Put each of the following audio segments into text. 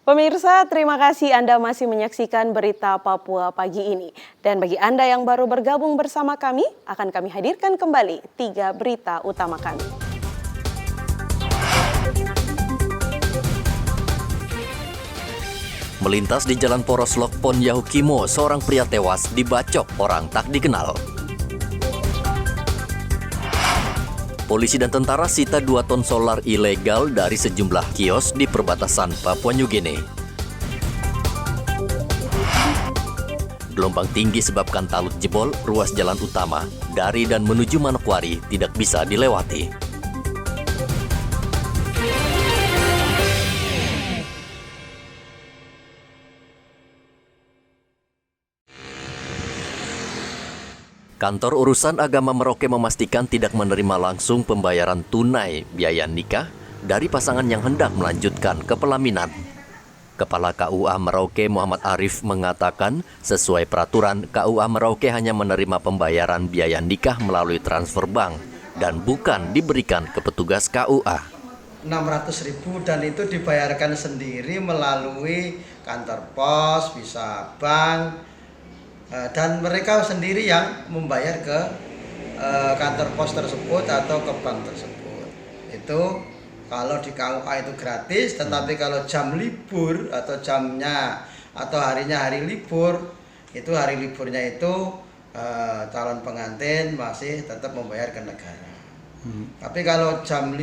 Pemirsa, terima kasih Anda masih menyaksikan berita Papua pagi ini. Dan bagi Anda yang baru bergabung bersama kami, akan kami hadirkan kembali 3 berita utama kami. Melintas di Jalan Poros Lokpon Yahukimo, seorang pria tewas dibacok orang tak dikenal. Polisi dan tentara sita 2 ton solar ilegal dari sejumlah kios di perbatasan Papua New Guinea. Gelombang tinggi sebabkan talut jebol, ruas jalan utama dari dan menuju Manokwari tidak bisa dilewati. Kantor Urusan Agama Merauke memastikan tidak menerima langsung pembayaran tunai biaya nikah dari pasangan yang hendak melanjutkan ke pelaminan. Kepala KUA Merauke Muhammad Arif mengatakan sesuai peraturan KUA Merauke hanya menerima pembayaran biaya nikah melalui transfer bank dan bukan diberikan ke petugas KUA. 600.000 dan itu dibayarkan sendiri melalui kantor pos, bisa bank. Dan mereka sendiri yang membayar ke kantor pos tersebut atau ke bank tersebut. Itu kalau di KUA itu gratis, tetapi kalau jam libur atau jamnya atau harinya hari libur, itu hari liburnya itu calon pengantin masih tetap membayar ke negara. Tapi kalau jam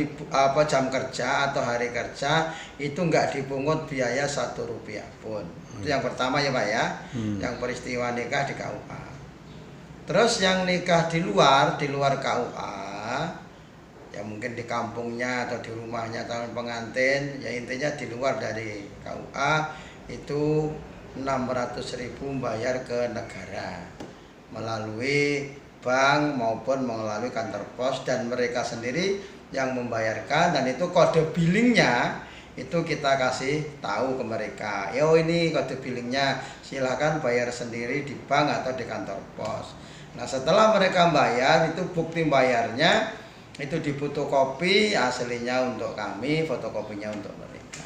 kerja atau hari kerja itu nggak dipungut biaya Rp1 pun. Itu yang pertama ya Pak ya, yang peristiwa nikah di KUA. Terus yang nikah di luar KUA, ya mungkin di kampungnya atau di rumahnya calon pengantin, ya intinya di luar dari KUA itu 600.000 bayar ke negara melalui bank maupun melalui kantor pos, dan mereka sendiri yang membayarkan, dan itu kode billingnya itu kita kasih tahu ke mereka. Yo ini kode billingnya, silahkan bayar sendiri di bank atau di kantor pos. Nah setelah mereka bayar, itu bukti bayarnya itu difotokopi, aslinya untuk kami, fotokopinya untuk mereka.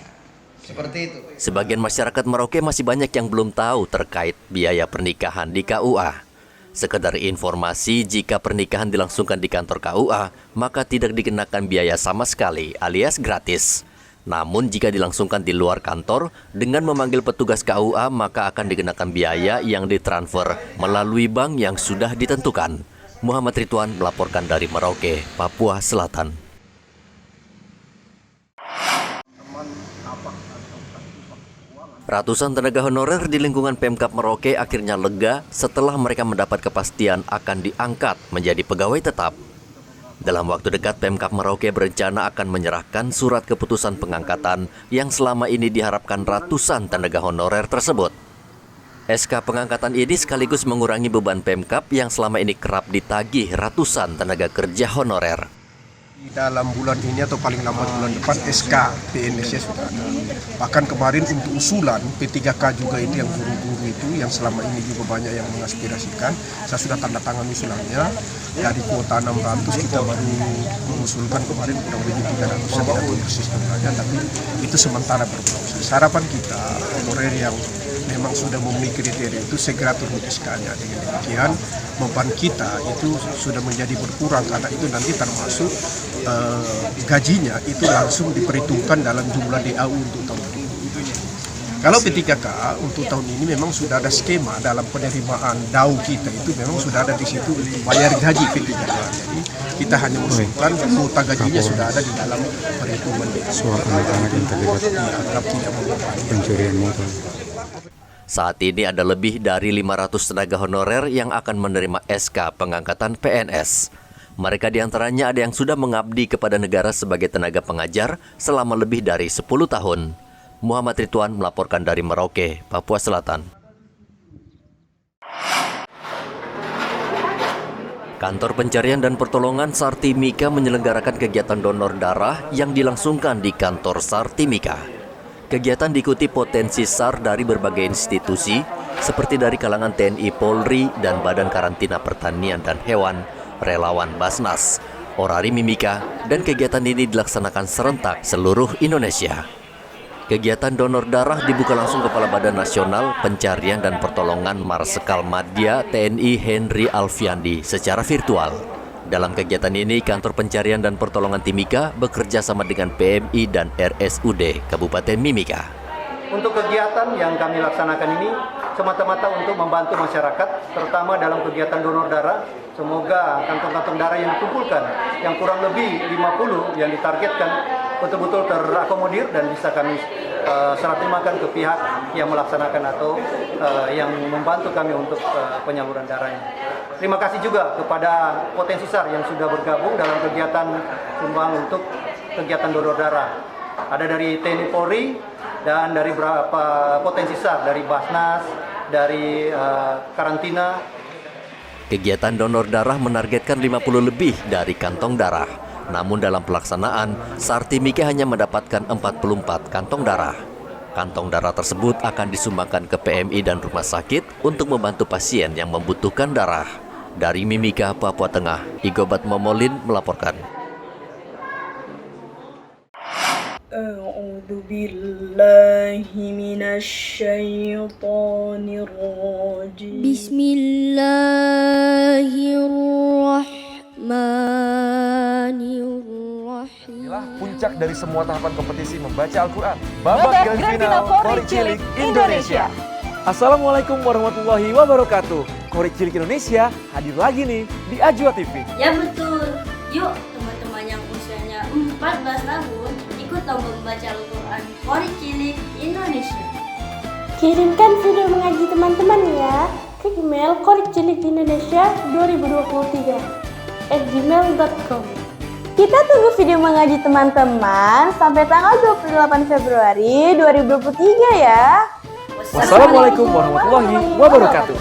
Seperti itu. Sebagian masyarakat Merauke masih banyak yang belum tahu terkait biaya pernikahan di KUA. Sekedar informasi, jika pernikahan dilangsungkan di kantor KUA, maka tidak dikenakan biaya sama sekali alias gratis. Namun jika dilangsungkan di luar kantor, dengan memanggil petugas KUA, maka akan dikenakan biaya yang ditransfer melalui bank yang sudah ditentukan. Muhammad Ridwan melaporkan dari Merauke, Papua Selatan. Ratusan tenaga honorer di lingkungan Pemkab Merauke akhirnya lega setelah mereka mendapat kepastian akan diangkat menjadi pegawai tetap. Dalam waktu dekat, Pemkab Merauke berencana akan menyerahkan surat keputusan pengangkatan yang selama ini diharapkan ratusan tenaga honorer tersebut. SK pengangkatan ini sekaligus mengurangi beban Pemkab yang selama ini kerap ditagih ratusan tenaga kerja honorer. Dalam bulan ini atau paling lambat bulan depan SK PNS sudah ada. Bahkan kemarin untuk usulan P3K juga itu yang guru-guru itu yang selama ini juga banyak yang mengaspirasikan, saya sudah tanda tangan usulannya. Dari kuota 600 kita baru mengusulkan kemarin kurang lebih 300, saya tidak tahu persis jumlahnya, tapi itu sementara berproses. Harapan kita honorer yang memang sudah memenuhi kriteria itu segera turun SK-nya. Dengan demikian beban kita itu sudah menjadi berkurang, karena itu nanti termasuk gajinya itu langsung diperhitungkan dalam jumlah DAU untuk tahun ini. Kalau P3K untuk tahun ini memang sudah ada skema dalam penerimaan DAU kita, itu memang sudah ada di situ bayar gaji P3K. Jadi kita hanya mengusulkan kuota gajinya sudah ada di dalam perhitungan soal anak-anak yang terlibat pencurian motor. Saat ini ada lebih dari 500 tenaga honorer yang akan menerima SK pengangkatan PNS. Mereka diantaranya ada yang sudah mengabdi kepada negara sebagai tenaga pengajar selama lebih dari 10 tahun. Muhammad Ridwan melaporkan dari Merauke, Papua Selatan. Kantor Pencarian dan Pertolongan SAR Timika menyelenggarakan kegiatan donor darah yang dilangsungkan di kantor SAR Timika. Kegiatan diikuti potensi SAR dari berbagai institusi, seperti dari kalangan TNI Polri dan Badan Karantina Pertanian dan Hewan, relawan Basnas, Orari Mimika, dan kegiatan ini dilaksanakan serentak seluruh Indonesia. Kegiatan donor darah dibuka langsung Kepala Badan Nasional Pencarian dan Pertolongan Marsikal Madya TNI Henry Alfiandi secara virtual. Dalam kegiatan ini, Kantor Pencarian dan Pertolongan Timika bekerja sama dengan PMI dan RSUD Kabupaten Mimika. Untuk kegiatan yang kami laksanakan ini semata-mata untuk membantu masyarakat, terutama dalam kegiatan donor darah. Semoga kantong-kantong darah yang dikumpulkan, yang kurang lebih 50 yang ditargetkan, betul-betul terakomodir dan bisa kami serah terimakan ke pihak yang melaksanakan atau yang membantu kami untuk penyaluran darahnya. Terima kasih juga kepada Potensi SAR yang sudah bergabung dalam kegiatan sumbang untuk kegiatan donor darah. Ada dari TNI Polri dan dari beberapa Potensi SAR, dari Basnas, dari karantina. Kegiatan donor darah menargetkan 50 lebih dari kantong darah. Namun dalam pelaksanaan, SAR Timika hanya mendapatkan 44 kantong darah. Kantong darah tersebut akan disumbangkan ke PMI dan rumah sakit untuk membantu pasien yang membutuhkan darah. Dari Mimika, Papua Tengah, Igobat Momolin melaporkan. A'udzu billahi minasyaitonir rajim. Bismillahirrahmanirrahim. Inilah puncak dari semua tahapan kompetisi membaca Al-Quran. Babak Grand Final Korek Cilik Indonesia. Assalamualaikum warahmatullahi wabarakatuh. Korek Cilik Indonesia hadir lagi nih di Ajwa TV. Ya betul. Yuk teman-teman yang usianya 14 tahun ikut lomba membaca Al-Quran Korek Cilik Indonesia. Kirimkan video mengaji teman-teman ya ke email korekcilik2023@gmail.com. Kita tunggu video mengaji teman-teman sampai tanggal 28 Februari 2023 ya. Wassalamualaikum warahmatullahi wabarakatuh.